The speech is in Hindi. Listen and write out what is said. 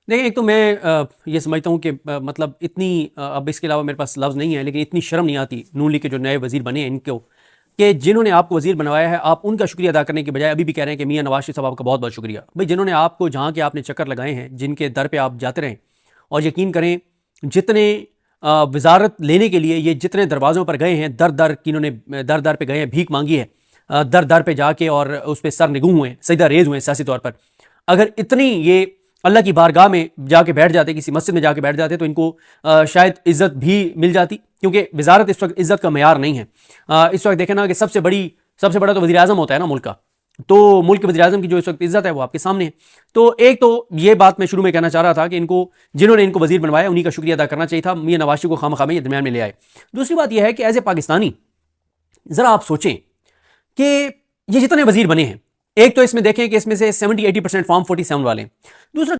देखिए, एक तो मैं ये समझता हूँ कि मतलब इतनी अब इसके अलावा मेरे पास लफ्ज़ नहीं है, लेकिन इतनी शर्म नहीं आती नून लीग के जो नए वज़ीर बने हैं इनको, कि जिन्होंने आपको वज़ीर बनवाया है आप उनका शुक्रिया अदा करने के बजाय अभी भी कह रहे हैं कि मियाँ नवाज शरीफ साहब आपका बहुत बहुत शुक्रिया। भाई, जिन्होंने आपको जहाँ के आपने चक्कर लगाए हैं, जिनके दर पे आप जाते रहें, और यकीन करें जितने वजारत लेने के लिए ये जितने दरवाज़ों पर गए हैं, दर दर की इन्होंने दर दर पे गए हैं, भीख मांगी है, दर दर पे जाके और उस पर सर निगू हुए हैं, सजदा रेज हुए हैं सियासी तौर पर। अगर इतनी ये अल्लाह की बारगाह में जाके बैठ जाते, किसी मस्जिद में जाके बैठ जाते, तो इनको शायद इज्जत भी मिल जाती, क्योंकि वजारत इस वक्त इज्जत का मैार नहीं है। इस वक्त देखें ना कि सबसे बड़ा तो वज़ीर आज़म होता है ना मुल्क का, तो मुल्क के वज़ीर आज़म की जो इस वक्त इज्जत है वो आपके सामने है। तो एक तो ये बात मैं शुरू में कहना चाह रहा था कि इनको, जिन्होंने इनको वज़ीर बनवाया उन्हीं का शुक्रिया अदा करना चाहिए था, मियां नवाज शरीफ को खामखा में ये दरमियान में ले आए। दूसरी बात यह है कि एज ए पाकिस्तानी ज़रा आप सोचें कि ये जितने वज़ीर बने हैं, एक तो इसमें देखें कि इसमें से 70-80% फॉर्म 47 वाले हैं। दूसरा